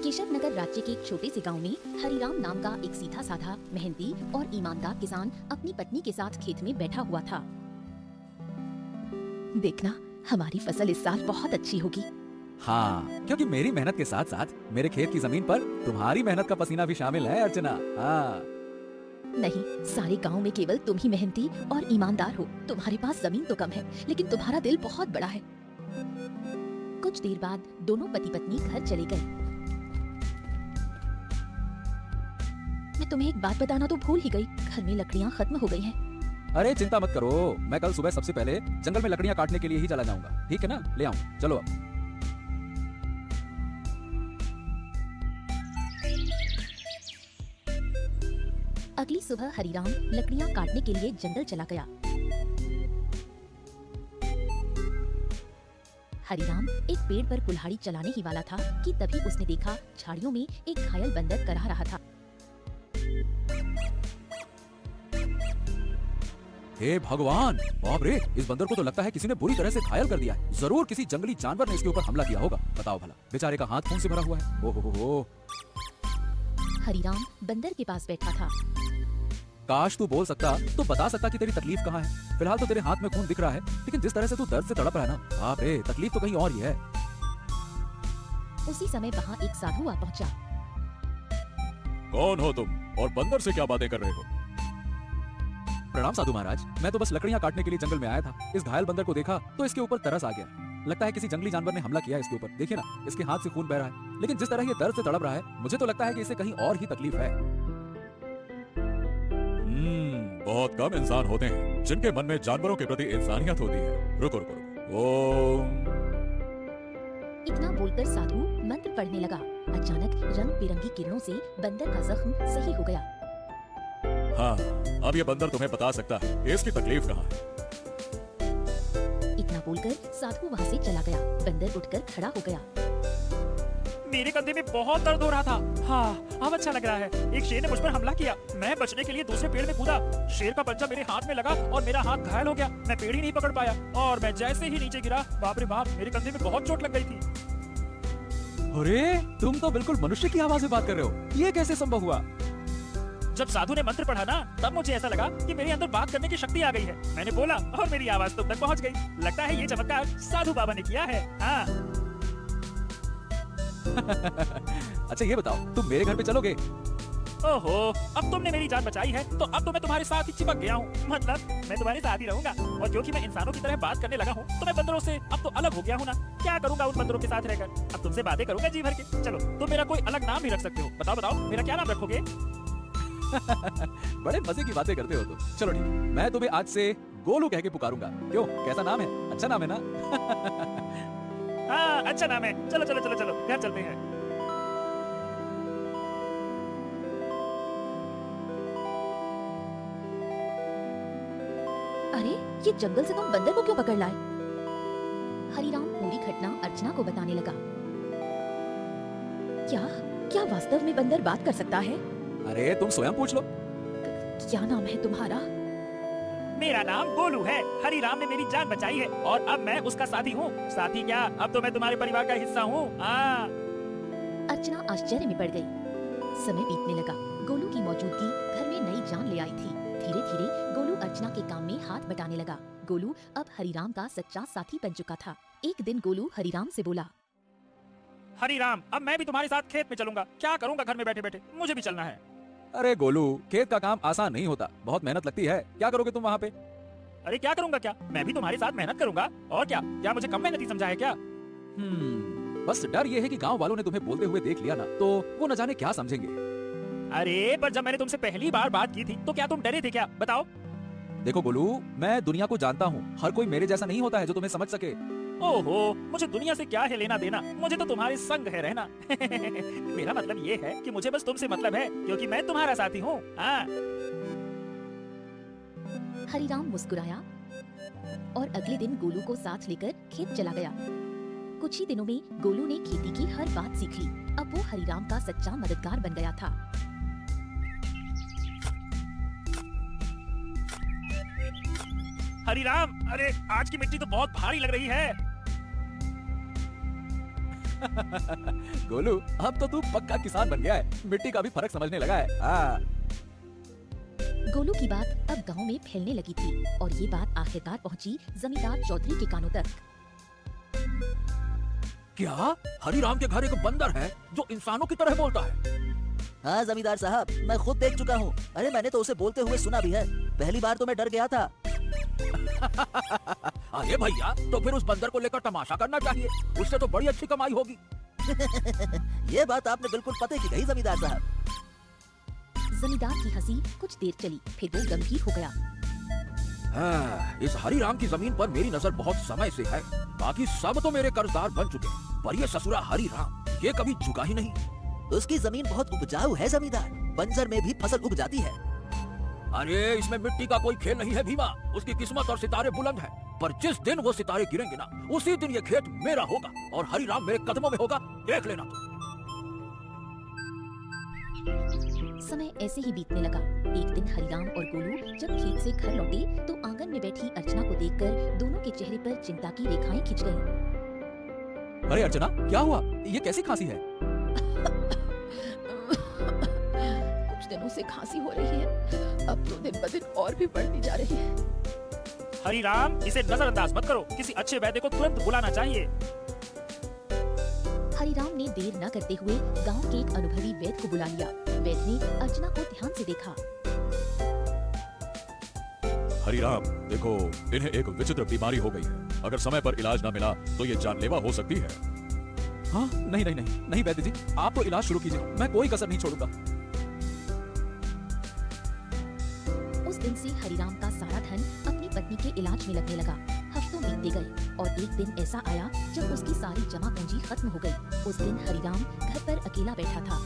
केशव नगर राज्य के एक छोटे से गांव में हरिराम नाम का एक सीधा साधा, मेहनती और ईमानदार किसान अपनी पत्नी के साथ खेत में बैठा हुआ था। देखना, हमारी फसल इस साल बहुत अच्छी होगी। हाँ, क्योंकि मेरी मेहनत के साथ साथ मेरे खेत की जमीन पर तुम्हारी मेहनत का पसीना भी शामिल है अर्चना। हाँ। नहीं, सारे गांव में केवल तुम ही मेहनती और ईमानदार हो। तुम्हारे पास जमीन तो कम है, लेकिन तुम्हारा दिल बहुत बड़ा है। कुछ देर बाद दोनों पति पत्नी घर चले गए। मैं तुम्हें एक बात बताना तो भूल ही गई, घर में लकड़ियाँ खत्म हो गई हैं। अरे चिंता मत करो, मैं कल सुबह सबसे पहले जंगल में लकड़ियाँ काटने के लिए ही चला जाऊंगा। ठीक है ना, ले आऊं। चलो अब। अगली सुबह हरिराम लकड़ियाँ काटने के लिए जंगल चला गया। हरिराम एक पेड़ पर कुल्हाड़ी चलाने ही वाला था कि तभी उसने देखा झाड़ियों में एक घायल बंदर करह रहा था। हे भगवान, बाप रे, इस बंदर को तो लगता है किसी ने बुरी तरह से घायल कर दिया है। जरूर किसी जंगली जानवर ने इसके ऊपर हमला किया होगा। बताओ भला, बेचारे का हाथ खून से भरा हुआ है। ओहो। हरिराम बंदर के पास बैठा था। काश तू बोल सकता तो बता सकता कि तेरी तकलीफ कहाँ है। फिलहाल तो तेरे हाथ में खून दिख रहा है, लेकिन जिस तरह से तू दर्द से तड़प रहा है ना, बाप रे, तकलीफ तो कहीं और ही है। उसी समय वहाँ एक साधु आ पहुँचा। कौन हो तुम और बंदर से क्या बातें कर रहे हो? प्रणाम साधु महाराज, मैं तो बस लकड़ियाँ काटने के लिए जंगल में आया था। इस घायल बंदर को देखा तो इसके ऊपर तरस आ गया। लगता है किसी जंगली जानवर ने हमला किया है इसके ऊपर। देखिए ना, इसके हाथ से खून बह रहा है, लेकिन जिस तरह ये दर्द से तड़प रहा है, मुझे तो लगता है कि इसे कहीं और ही तकलीफ है। बहुत कम इंसान होते हैं जिनके मन में जानवरों के प्रति इंसानियत होती है। रुको रुको रुको। ओम। इतना बोलकर साधु मंत्र पढ़ने लगा। अचानक रंग बिरंगी किरणों से बंदर का जख्म सही हो गया। हाँ, अब ये बंदर तुम्हें बता सकता है इसकी तकलीफ कहाँ है। इतना बोलकर साधु वहाँ से चला गया। बंदर उठकर खड़ा हो गया। मेरे कंधे में बहुत दर्द हो रहा था। हाँ, अब अच्छा लग रहा है। एक शेर ने मुझ पर हमला किया। मैं बचने के लिए दूसरे पेड़ में कूदा। शेर का पंजा मेरे हाथ में लगा और मेरा हाथ घायल हो गया। मैं पेड़ ही नहीं पकड़ पाया और मैं जैसे ही नीचे गिरा, बाप रे बाप, मेरे कंधे में बहुत चोट लग गई थी। अरे, तुम तो बिल्कुल मनुष्य की आवाज से बात कर रहे हो। ये कैसे संभव हुआ? जब साधु ने मंत्र पढ़ा ना, तब मुझे ऐसा लगा कि मेरे अंदर बात करने की शक्ति आ गई है। मैंने बोला और मेरी आवाज तुम तक पहुंच गई। लगता है ये चमत्कार साधु बाबा ने किया है। हाँ। अच्छा ये बताओ, तुम मेरे घर पे चलोगे? ओहो, अब तुमने मेरी जान बचाई है तो अब तो मैं तुम्हारे साथ ही चिपक गया हूँ। मतलब मैं तुम्हारे साथ ही रहूंगा। और क्योंकि मैं इंसानों की तरह बात करने लगा हूँ, तो मैं बंदरों से अब तो अलग हो गया हूँ ना। क्या करूंगा उन बंदरों के साथ रहकर? अब तुमसे बातें करूंगा जी भर के। चलो, तुम मेरा कोई अलग नाम भी रख सकते हो। बताओ बताओ, मेरा क्या नाम रखोगे? बड़े मजे की बातें करते हो तुम। चलो ठीक, मैं तुम्हें आज से गोलू कह के पुकारूंगा। क्यों, कैसा नाम है? अच्छा नाम है ना? हाँ, अच्छा नाम है। चलो चलो चलो चलो, घर चलते हैं। अरे, ये जंगल से तुम बंदर को क्यों पकड़ लाए? हरिराम पूरी घटना अर्चना को बताने लगा। क्या क्या वास्तव में बंदर बात कर सकता है? अरे तुम स्वयं पूछ लो। क्या नाम है तुम्हारा? मेरा नाम गोलू है। हरिराम ने मेरी जान बचाई है और अब मैं उसका साथी हूँ। साथी क्या, अब तो मैं तुम्हारे परिवार का हिस्सा हूँ। अर्चना आश्चर्य में पड़ गई। समय बीतने लगा। गोलू की मौजूदगी घर में नई जान ले आई थी। धीरे धीरे गोलू अर्चना के काम में हाथ बटाने लगा। गोलू अब हरिराम का सच्चा साथी बन चुका था। एक दिन गोलू हरिराम से बोला, हरिराम, अब मैं भी तुम्हारे साथ खेत में चलूंगा। क्या करूंगा घर में बैठे बैठे? मुझे भी चलना है। अरे गोलू, खेत का काम आसान नहीं होता, बहुत मेहनत लगती है। क्या करोगे तुम वहाँ पे? अरे क्या करूंगा क्या, मैं भी तुम्हारे साथ मेहनत करूंगा। और क्या क्या मुझे कम मेहनती समझा है क्या? बस डर ये है कि गांव वालों ने तुम्हें बोलते हुए देख लिया ना, तो वो न जाने क्या समझेंगे। अरे पर जब मैंने तुमसे पहली बार बात की थी तो क्या तुम डरे थे क्या? बताओ। देखो गोलू, मैं दुनिया को जानता हूँ। हर कोई मेरे जैसा नहीं होता है जो तुम्हें समझ सके। ओहो, मुझे दुनिया से क्या है लेना देना? मुझे तो तुम्हारे संग है रहना। मेरा मतलब ये है कि मुझे बस तुमसे मतलब है, क्योंकि मैं तुम्हारा साथी हूँ। हाँ। हरिराम मुस्कुराया और अगले दिन गोलू को साथ लेकर खेत चला गया। कुछ ही दिनों में गोलू ने खेती की हर बात सीख ली। अब वो हरिराम का सच्चा मददगार बन गया था। हरिराम, अरे आज की मिट्टी तो बहुत भारी लग रही है। गोलू, अब तो तू पक्का किसान बन गया है, मिट्टी का भी फर्क समझने लगा है। हाँ। गोलू की बात अब गांव में फैलने लगी थी और ये बात आखिरकार पहुंची जमींदार चौधरी के कानों तक। क्या हरिराम के घर एक बंदर है जो इंसानों की तरह बोलता है? हाँ जमींदार साहब, मैं खुद देख चुका हूँ। अरे मैंने तो उसे बोलते हुए सुना भी है। पहली बार तो मैं डर गया था। अरे भैया, तो फिर उस बंदर को लेकर तमाशा करना चाहिए, उससे तो बड़ी अच्छी कमाई होगी। ये बात आपने बिल्कुल पते की कही जमींदार साहब। जमींदार की हंसी कुछ देर चली, फिर वो गंभीर हो गया। हाँ, इस हरिराम की जमीन पर मेरी नजर बहुत समय से है। बाकी सब तो मेरे कर्जदार बन चुके, पर ये ससुरा हरिराम ये कभी झुका ही नहीं। उसकी जमीन बहुत उपजाऊ है जमींदार, बंजर में भी फसल उग जाती है। अरे इसमें मिट्टी का कोई खेल नहीं है भीमा, उसकी किस्मत और सितारे बुलंद है। पर जिस दिन वो सितारे गिरेंगे ना, उसी दिन ये खेत मेरा होगा और हरिराम मेरे कदमों में होगा, देख लेना तुम। समय ऐसे ही बीतने लगा। एक दिन हरिराम और गोलू जब खेत से घर लौटे तो आंगन में बैठी अर्चना को देखकर दोनों के चेहरे पर चिंता की रेखाएं खिंच गईं। अरे अर्चना, क्या हुआ? ये कैसी खांसी है? कुछ दिनों से खांसी हो रही है, अब तो दिन ब दिन और भी बढ़ती जा रही है। हरिराम, इसे नजरअंदाज मत करो, किसी अच्छे वैद्य को तुरंत बुलाना चाहिए। हरिराम ने देर न करते हुए गांव के एक अनुभवी वैद्य को बुला लिया। वैद्य ने अर्चना को ध्यान से देखा। हरिराम, देखो इन्हें एक विचित्र बीमारी हो गई है। अगर समय पर इलाज न मिला तो ये जानलेवा हो सकती है। हाँ, नहीं नहीं नहीं नहीं वैद्य जी, आप तो इलाज शुरू कीजिए, मैं कोई कसर नहीं छोड़ूंगा। उस दिन से हरिराम का सारा धन अपनी पत्नी के इलाज में लगने लगा। हफ्तों बीतते गए और एक दिन ऐसा आया जब उसकी सारी जमा पूंजी खत्म हो गई। उस दिन हरिराम घर पर अकेला बैठा था।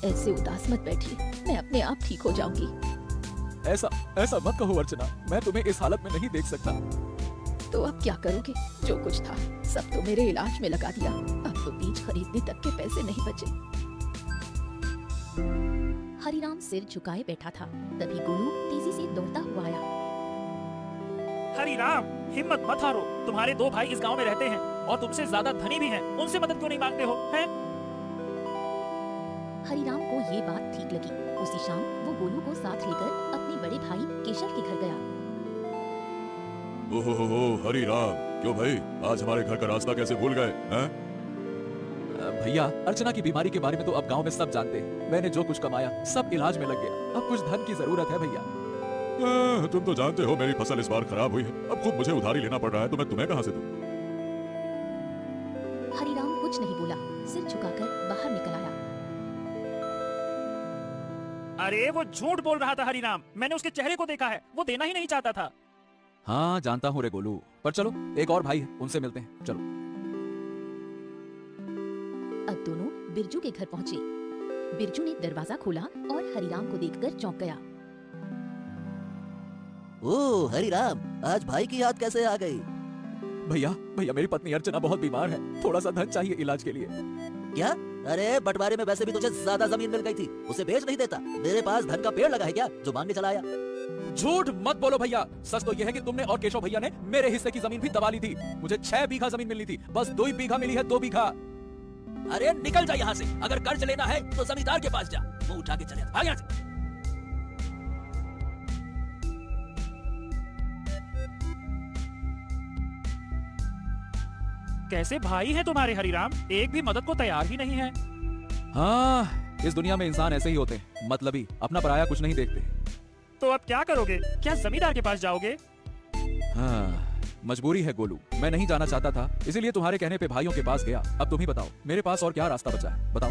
ऐसे उदास मत बैठिए, मैं अपने आप ठीक हो जाऊंगी। ऐसा ऐसा मत कहो अर्चना, मैं तुम्हें इस हालत में नहीं देख सकता। तो अब क्या करोगे? जो कुछ था सब तो मेरे इलाज में लगा दिया, अब तो बीज खरीदने तक के पैसे नहीं बचे। हरिराम सिर झुकाए बैठा था। तभी गोलू तेजी से दौड़ता हुआ आया। हरिराम, हिम्मत मत हारो, तुम्हारे दो भाई इस गांव में रहते हैं और तुमसे ज्यादा धनी भी हैं, उनसे मदद क्यों नहीं मांगते हो? हैं? हरिराम को ये बात ठीक लगी। उसी शाम वो गोलू को साथ लेकर अपने बड़े भाई केशव के घर गया। ओहो हरिराम, क्यों भाई आज हमारे घर का रास्ता कैसे भूल गए हैं? भैया, अर्चना की बीमारी के बारे में तो अब गांव में सब जानते हैं। मैंने जो कुछ कमाया सब इलाज में लग गया, अब कुछ धन की जरूरत है भैया। तुम तो जानते हो मेरी फसल इस बार खराब हुई है, अब खुद मुझे उधारी लेना पड़ रहा है, तो मैं तुम्हें कहाँ से दूं? हरिराम कुछ नहीं बोला, सिर झुकाकर बाहर निकल आया। अरे वो झूठ बोल रहा था हरिराम, मैंने उसके चेहरे को देखा है, वो देना ही नहीं चाहता था। हाँ जानता हूँ रे गोलू, पर चलो एक और भाई है, उनसे मिलते हैं, चलो। अब दोनों बिरजू के घर पहुँचे। बिरजू ने दरवाजा खोला और हरिराम को देखकर चौंक गया। ओह हरिराम, आज भाई की याद कैसे आ गई? भैया भैया, मेरी पत्नी अर्चना बहुत बीमार है, थोड़ा सा धन चाहिए इलाज के लिए। क्या? अरे बंटवारे में वैसे भी तुझे ज्यादा जमीन मिल गई थी, उसे बेच नहीं देता? मेरे पास धन का पेड़ लगा है क्या जो मांगने चला आया? झूठ मत बोलो भैया, सच तो यह है कि तुमने और केशव भैया ने मेरे हिस्से की जमीन भी दबा ली थी। मुझे 6 बीघा जमीन मिलनी थी, बस 2 बीघा मिली है, 2 बीघा। अरे निकल जा यहाँ से, अगर कर्ज लेना है तो जमींदार के पास जा, मुंह उठा के चले जा, भाग यहाँ से। कैसे भाई हैं तुम्हारे हरिराम, एक भी मदद को तैयार ही नहीं है। हाँ, इस दुनिया में इंसान ऐसे ही होते हैं, मतलबी, अपना पराया कुछ नहीं देखते। तो अब क्या करोगे? क्या जमींदार के पास जाओगे? हाँ, मजबूरी है गोलू, मैं नहीं जाना चाहता था, इसीलिए तुम्हारे कहने पे भाइयों के पास गया। अब तुम ही बताओ, मेरे पास और क्या रास्ता बचा है, बताओ।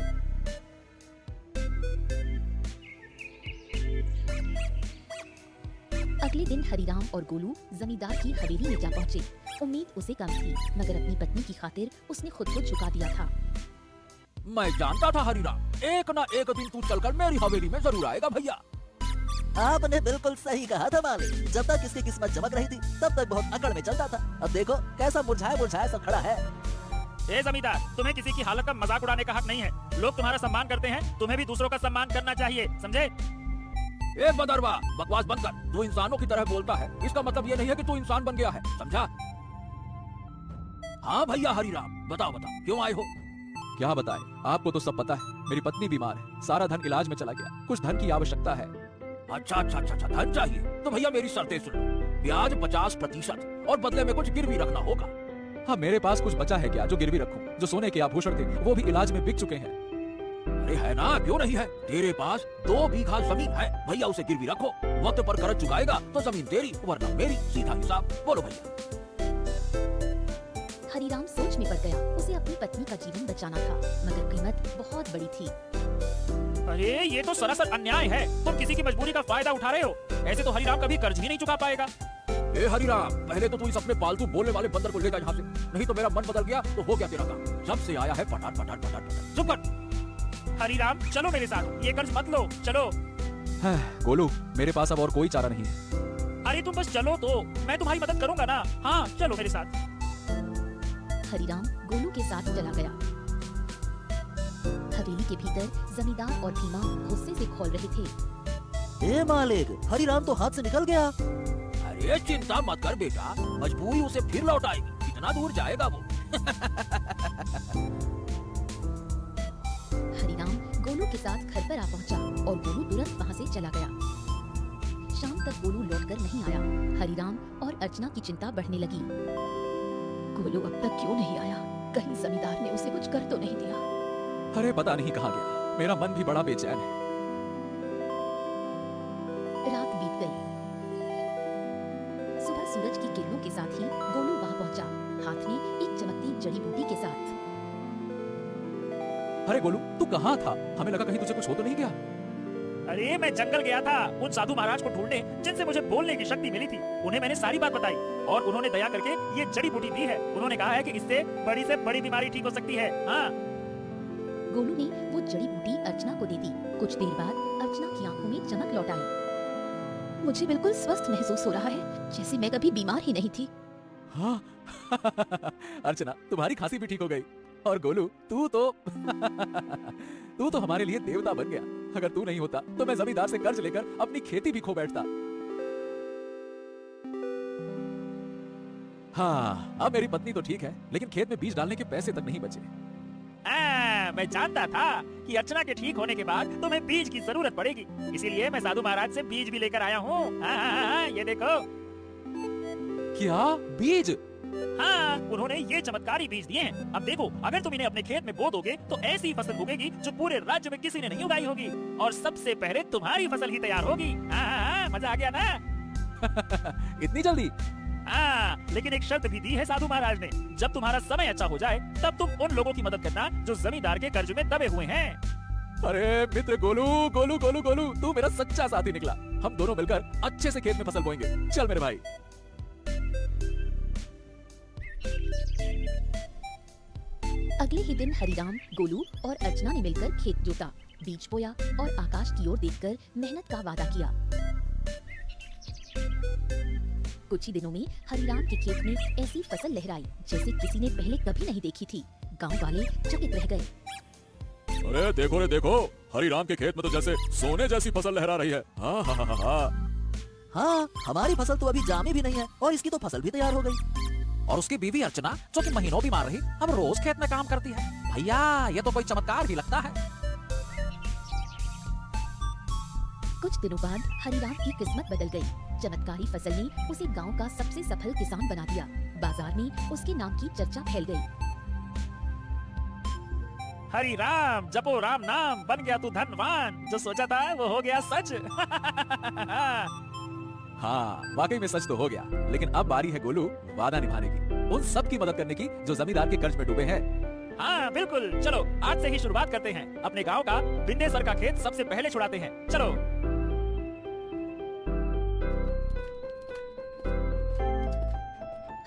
अगले दिन हरिराम और गोलू जमींदार की हवेली में जा पहुँचे। उम्मीद उसे कम थी, मगर अपनी पत्नी की खातिर उसने खुद को झुका दिया था। मैं जानता था हरिराम, एक ना एक दिन तू चलकर मेरी हवेली में जरूर आएगा भैया। आपने बिल्कुल सही कहा था मालिक, जब तक इसकी किस्मत चमक रही थी तब तक बहुत अकड़ में चलता था, अब देखो कैसा मुरझाया मुरझाया सब खड़ा है। ए जमींदार, तुम्हें किसी की हालत का मजाक उड़ाने का हक नहीं है। लोग तुम्हारा सम्मान करते हैं, तुम्हें भी दूसरों का सम्मान करना चाहिए, समझे? ए बदरवा, बकवास बंद कर। तू इंसानों की तरह बोलता है, इसका मतलब ये नहीं है कि तू इंसान बन गया है, समझा? हाँ भैया हरिराम, बताओ बताओ क्यों आए हो? क्या बताए, आपको तो सब पता है। मेरी पत्नी बीमार है, सारा धन इलाज में चला गया, कुछ धन की आवश्यकता है। अच्छा अच्छा अच्छा अच्छा, धन चाहिए तो भैया मेरी शर्तें सुन लो। ब्याज 50% और बदले में कुछ गिरवी रखना होगा। हाँ, मेरे पास कुछ बचा है क्या जो गिरवी रखूं? जो सोने के आभूषण थे वो भी इलाज में बिक चुके हैं। अरे है ना, क्यों नहीं है? तेरे पास 2 बीघा जमीन है, भैया उसे गिरवी रखो। वक्त पर कर्ज चुकाएगा तो जमीन तेरी वरना मेरी, सीधा हिसाब। बोलो भैया। हरिराम सोच में पड़ गया। उसे अपनी पत्नी का जीवन बचाना था, मगर कीमत बहुत बड़ी थी। अरे ये तो सरासर अन्याय है। तुम किसी की मजबूरी का फायदा उठा रहे हो। ऐसे तो हरिराम कभी कर्ज ही नहीं चुका पाएगा। ए हरिराम, पहले तो तू इस अपने पालतू बोलने वाले बंदर को ले जा यहाँ से, नहीं तो मेरा मन बदल गया तो हो गया तेरा काम। जब से आया है पटाट पटाट पटाट पटाट। चुप कर। हरिराम चलो मेरे साथ, ये कर्ज मत लो, चलो। गोलू, मेरे पास अब और कोई चारा नहीं है। अरे तुम बस चलो तो, मैं तुम्हारी मदद करूंगा ना। हाँ चलो मेरे साथ। हरिराम गोलू के साथ चला गया। हवेली के भीतर जमींदार और भीमा गुस्से से खौल रहे थे। ए मालिक, हरिराम तो हाथ से निकल गया। अरे चिंता मत कर बेटा, मजबूरी उसे फिर लौट आएगी। कितना दूर जाएगा वो? हरिराम गोलू के साथ घर पर आ पहुंचा और गोलू तुरंत वहां से चला गया। शाम तक गोलू लौटकर नहीं आया। हरिराम और अर्चना की चिंता बढ़ने लगी। गोलू अब तक क्यों नहीं आया? कहीं जमींदार ने उसे कुछ कर तो नहीं दिया? अरे पता नहीं कहाँ गया, मेरा मन भी बड़ा बेचैन है। रात बीत गई। सुबह सूरज की किरणों के साथ ही गोलू वहां पहुंचा, हाथ में एक चमकती जड़ी बूटी के साथ। अरे गोलू, तू कहाँ था? हमें लगा कहीं तुझे कुछ हो तो नहीं गया। अरे मैं जंगल गया था उन साधु महाराज को ढूंढने जिनसे मुझे बोलने की शक्ति मिली थी। उन्हें मैंने सारी बात बताई और उन्होंने दया करके ये जड़ी बूटी दी है। उन्होंने कहा है कि इससे बड़ी बीमारी ठीक हो सकती है। हाँ। गोलू ने वो जड़ी बूटी अर्चना को दे दी। कुछ देर बाद अर्चना की आंखों में चमक लौट आई। मुझे बिल्कुल स्वस्थ महसूस हो रहा है, जैसे मैं कभी बीमार ही नहीं थी। हाँ। अर्चना, तुम्हारी खांसी भी ठीक हो गई। और गोलू, तू तो हमारे लिए देवता बन गया। अगर तू नहीं होता तो मैं जमींदार से कर्ज लेकर अपनी खेती भी खो बैठता। हाँ, अब मेरी पत्नी तो ठीक है, लेकिन खेत में बीज डालने के पैसे तक नहीं बचे। मैं जानता था कि अर्चना के ठीक होने के बाद तुम्हें बीज की जरूरत पड़ेगी, इसीलिए मैं साधु महाराज से बीज भी लेकर आया हूँ। ये देखो। क्या बीज? हाँ, उन्होंने ये चमत्कारी बीज दिए हैं। अब देखो, अगर तुम इन्हें अपने खेत में बो दोगे तो ऐसी फसल उगेगी जो पूरे राज्य में किसी ने नहीं उगाई होगी, और सबसे पहले तुम्हारी फसल ही तैयार होगी। मजा आ गया ना? इतनी जल्दी? हाँ, लेकिन एक शर्त भी दी है साधु महाराज ने। जब तुम्हारा समय अच्छा हो जाए तब तुम उन लोगों की मदद करना जो जमींदार के कर्ज में दबे हुए हैं। अरे मित्र गोलू, गोलू गोलू गोलू, तू मेरा सच्चा साथी निकला। हम दोनों मिलकर अच्छे से खेत में फसल बोएंगे। चल मेरे भाई। अगले ही दिन हरिराम, गोलू और अर्चना ने मिलकर खेत जोता, बीज बोया और आकाश की ओर देखकर मेहनत का वादा किया। कुछ ही दिनों में हरिराम के खेत में ऐसी फसल लहराई जैसे किसी ने पहले कभी नहीं देखी थी। गांव वाले चकित रह गए। अरे देखो रे देखो, हरिराम के खेत में तो जैसे सोने जैसी फसल लहरा रही है। हाँ हाँ हाँ हाँ। हाँ, हमारी फसल तो अभी जामी भी नहीं है और इसकी तो फसल भी तैयार हो गई। और उसकी बीवी अर्चना, जो कि महीनों बीमार रही, अब रोज खेत में काम करती है। भैया, ये तो कोई चमत्कार ही लगता है। कुछ दिनों बाद हरिराम की किस्मत बदल गई। चमत्कारी फसल ने उसे गांव का सबसे सफल किसान बना दिया। बाजार में उसके नाम की चर्चा फैल गई। हरि राम जपो राम नाम, बन गया तू धनवान। जो सोचा था वो हो गया सच। हाँ, वाकई में सच तो हो गया, लेकिन अब बारी है गोलू वादा निभाने की, उन सब की मदद करने की जो जमींदार के कर्ज में डूबे हैं। हाँ बिल्कुल, चलो आज से ही शुरुआत करते हैं। अपने गांव का बिंदेसर का खेत सबसे पहले छुड़ाते हैं। चलो।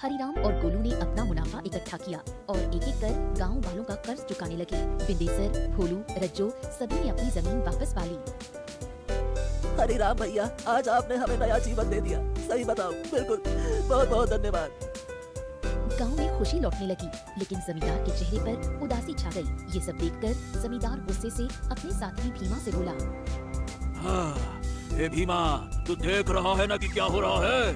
हरिराम और गोलू ने अपना मुनाफा इकट्ठा किया और एक एक कर गांव वालों का कर्ज चुकाने लगे। बिंदेसर, भोलू, रज्जो सभी ने अपनी जमीन वापस पा ली। हरिराम भैया, आज आपने हमें नया जीवन दे दिया। सही बताओ, बिल्कुल, बहुत बहुत धन्यवाद। गांव में खुशी लौटने लगी, लेकिन जमींदार के चेहरे पर उदासी छा गई। ये सब देखकर जमींदार गुस्से से अपने साथी भीमा से बोला, ए भीमा, तू देख रहा है ना कि क्या हो रहा है?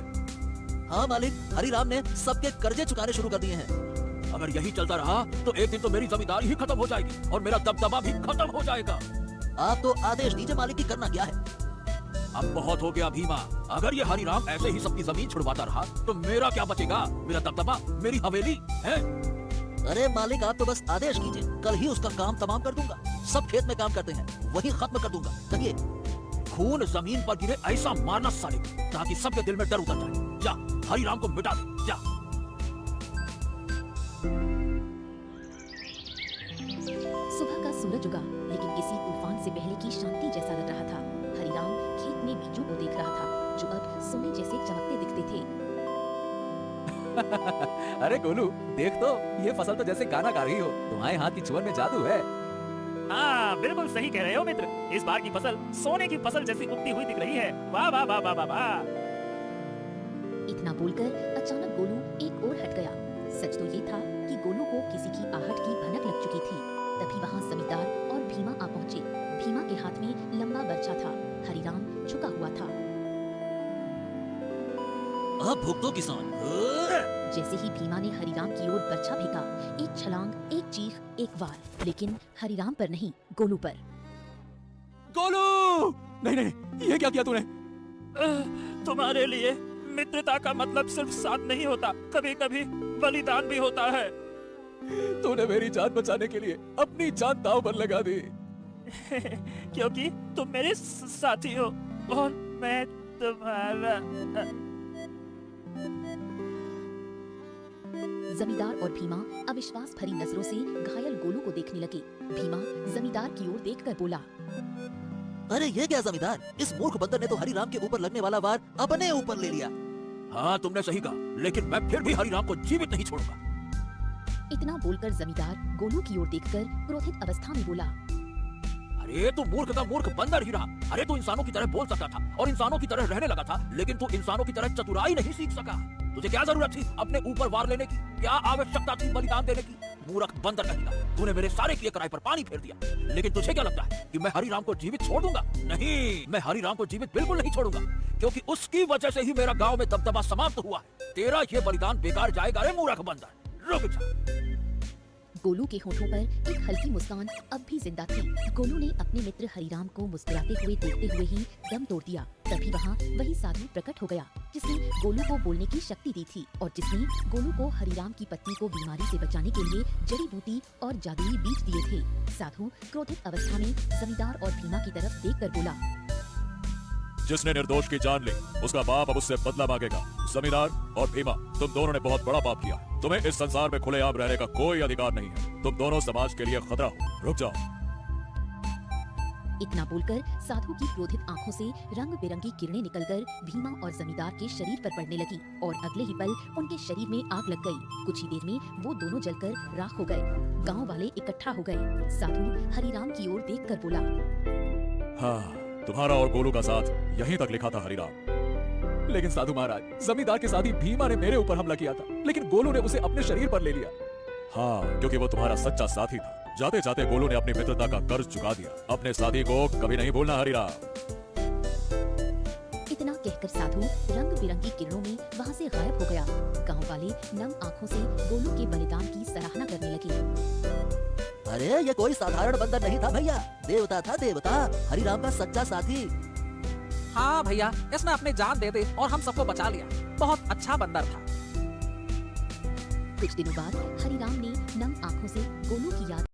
हाँ मालिक, हरिराम ने सबके कर्जे चुकाने शुरू कर दिए हैं। अगर यही चलता रहा तो एक दिन तो मेरी जमींदारी ही खत्म हो जाएगी और मेरा दबदबा भी खत्म हो जाएगा। आप तो आदेश दीजिए मालिक की करना क्या है। अब बहुत हो गया भीमा, अगर ये हरिराम ऐसे ही सबकी जमीन छुड़वाता रहा तो मेरा क्या बचेगा? मेरा दबदबा, मेरी हवेली है। अरे मालिक, आप तो बस आदेश कीजिए, कल ही उसका काम तमाम कर दूंगा। सब खेत में काम करते हैं, वही खत्म कर दूंगा। कहिए। खून जमीन पर गिरे ऐसा मारना साले को, ताकि सबके दिल में डर उतर जाए। जा, हरिराम को मिटा दे, जा। सुबह का सूरज उगा, लेकिन किसी तूफान से पहले की शांति जैसा लग रहा था। हरिराम खेत में बीजों को देख रहा था, जो अब सोने जैसे चमकते दिखते थे। अरे गोलू, देख तो, ये फसल तो जैसे गाना गा रही हो। तुम्हारे हाथ की चुवन में जादू है। हाँ, बिल्कुल सही कह रहे हो मित्र। इस बार की फसल सोने की फसल जैसी उगती हुई दिख रही है। वाह वाह वाह वाह वाह वाह। इतना बोलकर अचानक गोलू एक ओर हट गया। सच तो ये था कि गोलू को किसी की आहट की भनक लग चुकी थी। तभी वहाँ जमींदार और भीमा आ पहुँचे। भीमा के हाथ में लंबा बर्छा था। हरिराम झुका हुआ था। अब भुगतो किसान। जैसे ही भीमा ने हरिराम की ओर बर्छा फेंका, एक छलांग, एक चीख, एक वार, लेकिन हरिराम पर नहीं, गोलू पर। गोलू! नहीं नहीं, ये क्या किया तूने? तुम्हारे लिए मित्रता का मतलब सिर्फ साथ नहीं होता, कभी कभी बलिदान भी होता है। तूने मेरी जान बचाने के लिए अपनी जान दांव पर लगा दी। क्योंकि तुम मेरे साथी हो और मैं तुम्हारा। जमींदार और भीमा अविश्वास भरी नजरों से घायल गोलू को देखने लगे। भीमा जमींदार की ओर देखकर बोला, अरे ये क्या जमींदार, इस मूर्ख बंदर ने तो हरिराम के ऊपर लगने वाला वार अपने ऊपर ले लिया। हाँ, तुमने सही कहा, लेकिन मैं फिर भी हरिराम को जीवित नहीं छोड़ूंगा। इतना बोलकर जमींदार गोलू की ओर देखकर क्रोधित अवस्था में बोला, अरे तू मूर्ख का मूर्ख बंदर ही रहा। अरे तू इंसानों की तरह बोल सकता था और इंसानों की तरह रहने लगा था, लेकिन तू इंसानों की तरह चतुराई नहीं सीख सका। तुझे क्या जरूरत थी अपने ऊपर वार लेने की? क्या आवश्यकता थी बलिदान देने की? मूर्ख बंदर कहेगा। तूने मेरे सारे किए कराए पर पानी फेर दिया, लेकिन तुझे क्या लगता है कि मैं हरिराम को जीवित छोड़ दूंगा? नहीं, मैं हरिराम को जीवित बिल्कुल नहीं छोड़ूंगा, क्योंकि उसकी वजह से ही मेरा गांव में दबदबा समाप्त हुआ है। तेरा ये बलिदान बेकार जाएगा रे मूर्ख बंदर। रुक जा। गोलू के होठों पर एक हल्की मुस्कान अब भी जिंदा थी। गोलू ने अपने मित्र हरिराम को मुस्कुराते हुए देखते हुए ही दम तोड़ दिया। तभी वहाँ वही साधु प्रकट हो गया, जिसने गोलू को बोलने की शक्ति दी थी और जिसने गोलू को हरिराम की पत्नी को बीमारी से बचाने के लिए जड़ी बूटी और जादुई बीज दिए थे। साधु क्रोधित अवस्था में जमींदार और भीमा की तरफ देखकर बोला, जिसने निर्दोष की जान ली, उसका बाप अब उससे बदला मांगेगा। जमींदार और भीमा, तुम दोनों ने बहुत बड़ा पाप किया। तुम्हें इस संसार में खुलेआम रहने का कोई अधिकार नहीं है। तुम दोनों समाज के लिए खतरा हो। रुक जाओ। इतना बोलकर साधु की क्रोधित आंखों से रंग बिरंगी किरणें निकलकर भीमा और जमींदार के शरीर पर पड़ने लगी और अगले ही पल उनके शरीर में आग लग गई। कुछ ही देर में वो दोनों जलकर राख हो गए। गांव वाले इकट्ठा हो गए। साधु हरिराम की ओर देखकर बोला, हाँ, तुम्हारा और गोलू का साथ यहीं तक लिखा था हरिराम। लेकिन साधु महाराज, जमींदार के साथ ही भीमा ने मेरे ऊपर हमला किया था, लेकिन गोलू ने उसे अपने शरीर पर ले लिया। हाँ, क्योंकि वो तुम्हारा सच्चा साथी था। जाते जाते गोलू ने अपनी मित्रता का कर्ज चुका दिया। अपने साथी को कभी नहीं भूलना हरिराम। इतना कहकर साधु रंग बिरंगी किरणों में वहाँ से गायब हो गया। गांव वाले नम आंखों से गोलू के बलिदान की सराहना करने लगे। अरे ये कोई साधारण बंदर नहीं था भैया, देवता था देवता, हरिराम का सच्चा साथी। हाँ भैया, इसने अपनी जान दे दी और हम सबको बचा लिया। बहुत अच्छा बंदर था। कुछ दिनों बाद हरिराम ने नम आंखों से गोलू की याद